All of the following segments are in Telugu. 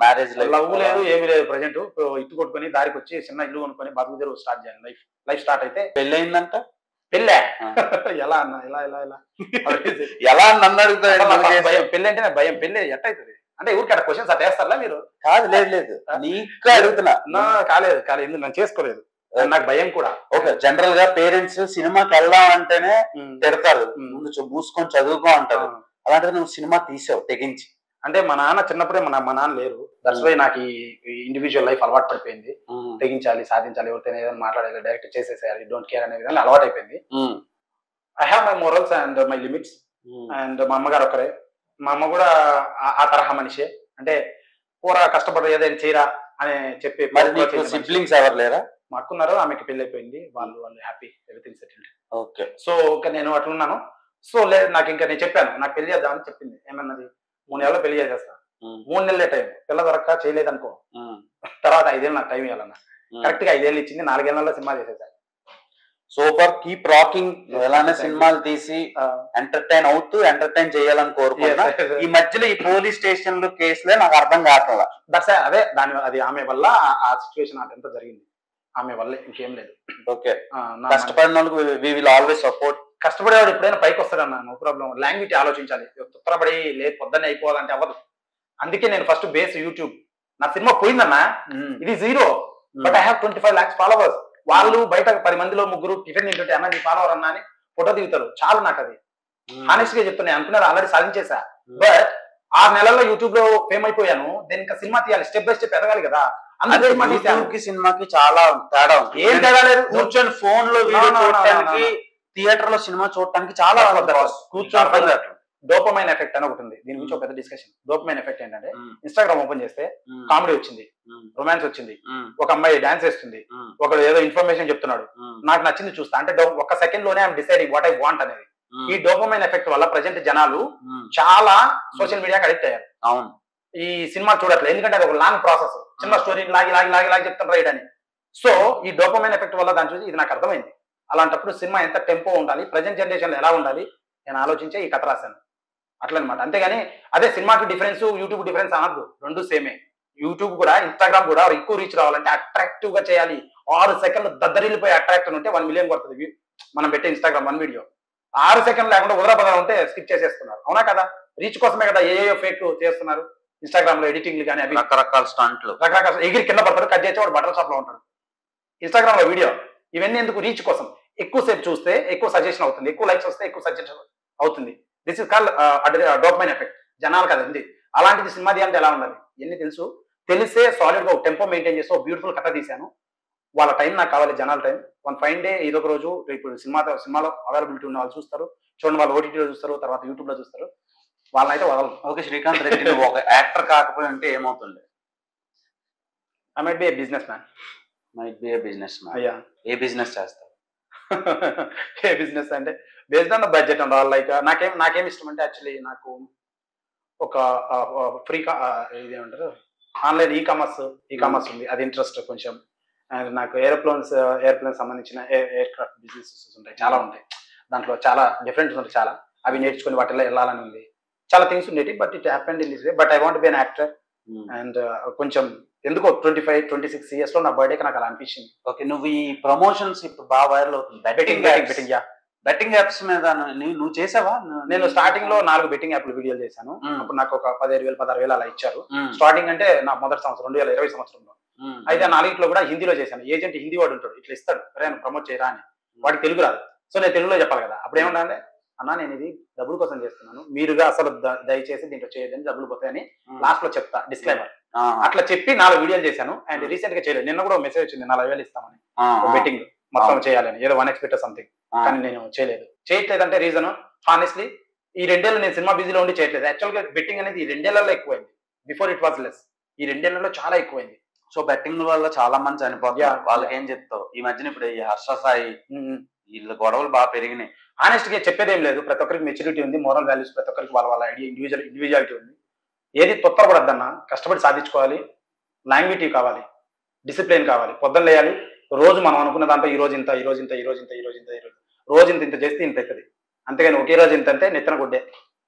మ్యారేజ్ లవ్ లేదు, ఏమీ లేదు. ప్రజెంట్ ఇట్టు కొట్టుకొని దారికి వచ్చి చిన్న ఇల్లు కొనుక్కొని బతుకు తెరువు స్టార్ట్ చేయాలి. లైఫ్ స్టార్ట్ అయితే పెళ్లి అయిందంట. పెళ్ళే ఎలా అన్న ఇలా ఎలా నన్ను అడుగుతాడు. భయం పెళ్ళి అంటే భయం. పెళ్ళి ఎట్ట అవుతుంది అంటే ఊరికి అక్కడ క్వశ్చన్స్ అట్ట వేస్తారా మీరు? కాదు, లేదు నీకు అడుగుతున్నా. కాలేదు ఎందుకు నన్ను చేసుకోలేదు, నాకు భయం కూడా. ఓకే, జనరల్ గా పేరెంట్స్ సినిమాకి వెళ్దాం అంటేనే తిడతారు, ముందు మూసుకొని చదువుకో అంటారు. అలాంటిది నువ్వు సినిమా తీసావు తెగించి. అంటే మా నాన్న చిన్నప్పుడే మా నాన్న లేరు, దట్స్ వై నాకు ఈ ఇండివిజువల్ లైఫ్ అలవాటు పడిపోయింది. తెగించాలి, సాధించాలి, ఎవరితో ఏదైనా మాట్లాడాలి, డైరెక్ట్ చేసేసేయాలి, డోంట్ కేర్ అనే విధంగా అలవాటు అయిపోయింది. I have my morals and my limits. And మా అమ్మగారు ఒకరే, మా అమ్మ కూడా ఆ తరహా మనిషే. అంటే కూర కష్టపడి ఏదైనా చేయరా అని చెప్పి. సిబ్లింగ్స్ ఎవరు లేరా? మా అక్కున్నారు, ఆమెకి పెళ్లి అయిపోయింది, వాళ్ళు happy, everything settled. Okay. So ఇంకా నేను అట్లున్నాను. సో లేదు, నాకు ఇంకా నేను చెప్పాను నాకు పెళ్లి చేద్దామని చెప్పింది. ఏమన్నది, 3 నెలల్లో పెళ్లి చేసేస్తాను. 3 నెలలే టైం, పిల్ల దొరక్క చేయలేదనుకో, తర్వాత 5 ఏళ్ళు నాకు టైం ఇవ్వాలన్నా. కరెక్ట్ గా 5 ఏళ్ళు ఇచ్చింది, 4 ఏళ్లలో సినిమా చేసేసాను. Super, keep rocking. ఎలానే సినిమాలు తీసి ఎంటర్టైన్ అవుతూ ఎంటర్టైన్ చేయాలని కోరుకుంటున్నా. ఈ మధ్యలో ఈ పోలీస్ స్టేషన్లు కేసులే నాకు అర్థం కావట్లా. దట్స్ అదే అది ఆమె వల్ల ఆ సిచ్యువేషన్ అంతా జరిగింది, ఆమె వల్లే, ఇంకేం లేదు. ఓకే, కష్టపడిన వాళ్ళకి వి విల్ ఆల్వేస్ సపోర్ట్. కష్టపడేవాడు ఎప్పుడైనా పైకి వస్తాడన్నా, నో ప్రాబ్లం. లాంగ్వేజ్ ఆలోచించాలి, తొత్తరపడి లేదు పొద్దున్నే అయిపోవాలంటే అవ్వదు. అందుకే నేను ఫస్ట్ బేస్ యూట్యూబ్. నా సినిమా పోయిందన్నా, ఇది 0, but I have 25 lakhs followers. వాళ్ళు బయట 10 మందిలో 3 టిఫిన్ తింటుంటే అన్న నీ ఫాలోవర్ అన్నా అని ఫోటో దిగుతారు, చాలు నాకు అది. హానెస్ట్ గా చెప్తున్నా, అనుకున్నారు ఆల్రెడీ సాధించేసా. బట్ 6 నెలల్లో యూట్యూబ్ లో ఫేమ్ అయిపోయాను. దీని ఇంకా సినిమా తీయాలి, స్టెప్ బై స్టెప్ ఎదగాలి కదా. సినిమాకి చాలా తేడా. ఏం తేడా లేదు, కూర్చొని ఫోన్ లో థియేటర్ లో సినిమా చూడటానికి చాలా కూర్చొని. డోపమైన్ ఎఫెక్ట్ అని ఒకటి ఉంది, దీని గురించి ఒక పెద్ద డిస్కషన్. డోపమైన్ ఎఫెక్ట్ ఏంటంటే, ఇన్స్టాగ్రామ్ ఓపెన్ చేస్తే కామెడీ వచ్చింది, రొమాన్స్ వచ్చింది, ఒక అమ్మాయి డాన్స్ వేస్తుంది, ఒకడు ఏదో ఇన్ఫర్మేషన్ చెప్తున్నాడు, నాకు నచ్చింది చూస్తా అంటే 1 సెకండ్ లోనే I'm deciding what I want అనేది. ఈ డోపమైన్ ఎఫెక్ట్ వల్ల ప్రజెంట్ జనాలు చాలా సోషల్ మీడియాకి అడిక్ట్ అయ్యారు. అవును, ఈ సినిమా చూడట్లేదు, ఎందుకంటే అది ఒక లాంగ్ ప్రాసెస్, చిన్న స్టోరీ లాగి లాగి లాగి లాగి చెప్తాను రైట్ అని. సో ఈ డోపమైన్ ఎఫెక్ట్ వల్ల దాని చూసి ఇది నాకు అర్థమైంది. అలాంటప్పుడు సినిమా ఎంత టెంపో ఉండాలి, ప్రజెంట్ జనరేషన్ లో ఎలా ఉండాలి నేను ఆలోచించే ఈ కథ రాశాను అట్లనమాట. అంతేగాని అదే సినిమాకి డిఫరెన్స్ యూట్యూబ్ డిఫరెన్స్ అనద్దు, 2 సేమే. యూట్యూబ్ కూడా ఇన్స్టాగ్రామ్ కూడా ఎక్కువ రీచ్ రావాలంటే అట్రాక్టివ్ గా చేయాలి. 6 సెకండ్లు దద్దరిల్లిపోయి అట్రాక్ట్ ఉంటే 1 మిలియన్ కొడుతుంది మనం పెట్టే ఇన్స్టాగ్రామ్ 1 వీడియో. 6 సెకండ్ లేకుండా ఉదరపద ఉంటే స్కిప్ చేసేస్తున్నారు, అవునా కదా? రీచ్ కోసమే కదా ఏ ఫేక్ చేస్తున్నారు ఇన్స్టాగ్రామ్ లో, ఎడిటింగ్లు కానీ అవి రకరకాల స్టంట్లు, రకరకాల ఎగిరి కింద పడతారు, కట్ చేసి వాడు బట్టల షాప్ లో ఉంటాడు ఇన్స్టాగ్రామ్ లో వీడియో. ఇవన్నీ ఎందుకు? రీచ్ కోసం. ఎక్కువసేపు చూస్తే ఎక్కువ సజెషన్ అవుతుంది, ఎక్కువ లైక్స్ వస్తే ఎక్కువ సజెషన్ అవుతుంది. This is called dopamine effect. జనాలు కదా ఉంది. అలాంటిది సినిమా తీయాలంటే ఎలా ఉండాలి ఎన్ని తెలిసే సాలిడ్ గా ఒక టెంపో మెయింటైన్ చేసి ఒక బ్యూటిఫుల్ కథ తీశాను. వాళ్ళ టైం నాకు కావాలి, జనాల టైం. 1 ఫైన్ డే ఏదో ఒక రోజు ఇప్పుడు సినిమాలో అవైలబిలిటీ ఉన్న వాళ్ళు చూస్తారు, చూడండి, వాళ్ళు ఓటీటీలో చూస్తారు, తర్వాత యూట్యూబ్ లో చూస్తారు, వాళ్ళనైతే వదలరు. ఓకే శ్రీకాంత్ రెడ్డి, నువ్వు ఒక యాక్టర్ కాకపోయి అంటే ఏమవుతుండే? I might be a business man. అయ్యా, ఏ బిజినెస్ చేస్తావు? ఏ బిజినెస్ అంటే based on the budget and all. Like నాకేం ఇష్టం అంటే, యాక్చువల్లీ నాకు ఒక ఫ్రీ ఇదేమంటారు ఆన్లైన్ ఈ కామర్స్ ఉంది, అది ఇంట్రెస్ట్ కొంచెం. అండ్ నాకు ఏరోప్లేన్ సంబంధించిన ఎయిర్ క్రాఫ్ట్ బిజినెసెస్ ఉంటాయి, చాలా ఉంటాయి. దాంట్లో చాలా డిఫరెంట్ ఉంటాయి, చాలా అవి నేర్చుకుని వాటిల్లో వెళ్ళాలని ఉంది. చాలా థింగ్స్ ఉండేవి, but it happened in this way. But I want be an actor. And కొంచెం ఎందుకో 25-26 years లో నా బర్త్డేకి నాకు అలా అనిపించింది. ఓకే, నువ్వు ఈ ప్రమోషన్స్ ఇప్పుడు బాగా వైరల్ అవుతుంది, బెట్టింగ్ యాప్స్ మీద నువ్వు చేసావా? నేను స్టార్టింగ్ లో 4 బెట్టింగ్ యాప్లు వీడియోలు చేశాను. అప్పుడు నాకు ఒక 15,000-16,000 అలా ఇచ్చారు. స్టార్టింగ్ అంటే నా మొదటి సంవత్సరం 2020 సంవత్సరంలో. అయితే 4 కూడా హిందీలో చేశాను. ఏజెంట్ హిందీ వాడు ఉంటాడు, ఇట్లా ఇస్తాడు, ప్రమోట్ చేయరా అని. వాడికి తెలుగు రాదు, సో నేను తెలుగులో చెప్పాలి కదా. అప్పుడు ఏమంటే, అన్నా నేను ఇది డబ్బుల కోసం చేస్తున్నాను, మీరుగా అసలు దయచేసి దీంట్లో చేయదని, డబ్బులు పోతాయని లాస్ట్ లో చెప్తా, డిస్క్లైమర్. అట్లా చెప్పి 4 వీడియోలు చేశాను. అండ్ రీసెంట్ గా చేయలేదు, నిన్న కూడా మెసేజ్ వచ్చింది 40,000 ఇస్తామని బెట్టింగ్ మొత్తం చేయాలని, ఏదో అన్ఎక్స్పెక్టెడ్ సంథింగ్. కానీ నేను చేయట్లేదు అంటే రీజన్ హానెస్ట్లీ ఈ 2 ఏళ్ళు నేను సినిమా బిజీలో ఉండి చేయట్లేదు. యాక్చువల్ గా బెట్టింగ్ అనేది ఈ 2 ఏళ్లలో ఎక్కువైంది, బిఫోర్ ఇట్ వాజ్ లెస్. ఈ 2 ఏళ్లలో చాలా ఎక్కువైంది. సో బెట్టింగ్ వల్ల చాలా మంది చనిపోతారు, వాళ్ళకి ఏం చెప్తావు? ఈ మధ్యన ఇప్పుడు ఈ హర్ష సాయి వీళ్ళ గొడవలు బాగా పెరిగినాయి. హానెస్ట్ గా చెప్పేది ఏం లేదు, ప్రతి ఒక్కరికి మెచ్యూరిటీ ఉంది, మోరల్ వాల్యూస్ ప్రతి ఒక్కరికి వాళ్ళ ఐడియా, ఇండివిజువాలిటీ ఉంది. ఏది తొత్తరపడద్దన్నా, కష్టపడి సాధించుకోవాలి, లాంగ్వేజ్ కావాలి, డిసిప్లిన్ కావాలి, పొద్దున్న లేయాలి. రోజు మనం అనుకున్న దాంట్లో ఈ రోజు ఇంత రోజు ఇంత చేస్తే ఇంత అవుతుంది. అంతేగాని ఒకే రోజు ఇంత అంటే నెత్తన కొట్టే.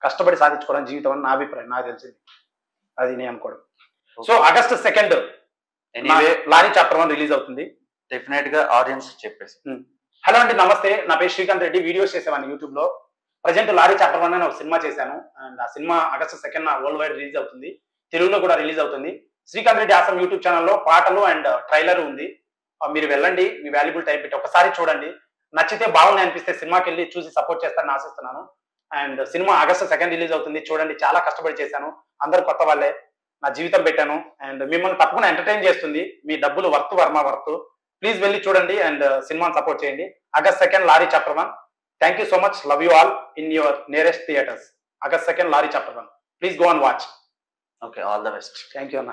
కష్టపడి సాధించుకోవడం జీవితం అని నా అభిప్రాయం, నాకు తెలిసింది అది నేను అనుకోవడం. So August 2 anyway lorry chapter 1 release అవుతుంది. డెఫినెట్ గా ఆడియన్స్ చెప్పేసి. హలో అండి, నమస్తే. నా పేరు శ్రీకాంత్ రెడ్డి. వీడియోస్ చేసేవాడిని యూట్యూబ్ లో. ప్రజెంట్ లారీ చాప్టర్ 1 అని ఒక సినిమా చేశాను. అండ్ ఆ cinema August 2 world wide release అవుతుంది. తెలుగులో కూడా రిలీజ్ అవుతుంది. శ్రీకాంత్ రెడ్డి ఆసం యూట్యూబ్ ఛానల్లో పాటలు అండ్ ట్రైలర్ ఉంది. మీరు వెళ్ళండి, మీ వాల్యుబుల్ టైం పెట్టి ఒకసారి చూడండి. నచ్చితే బాగుంది అనిపిస్తే సినిమాకి వెళ్ళి చూసి సపోర్ట్ చేస్తారని ఆశిస్తున్నాను. అండ్ సినిమా ఆగస్ట్ 2 రిలీజ్ అవుతుంది. చూడండి, చాలా కష్టపడి చేశాను. అందరు కొత్త వాళ్ళే, నా జీవితం పెట్టాను. అండ్ మిమ్మల్ని తప్పకుండా ఎంటర్టైన్ చేస్తుంది. మీ డబ్బులు వర్త్ వర్త్. ప్లీజ్ వెళ్ళి చూడండి అండ్ సినిమాని సపోర్ట్ చేయండి. August 2 lorry chapter 1. Thank you so much. Love you all in your nearest theatres. August 2 lorry chapter 1. Please go and watch. Okay, all the best. Thank you అన్న.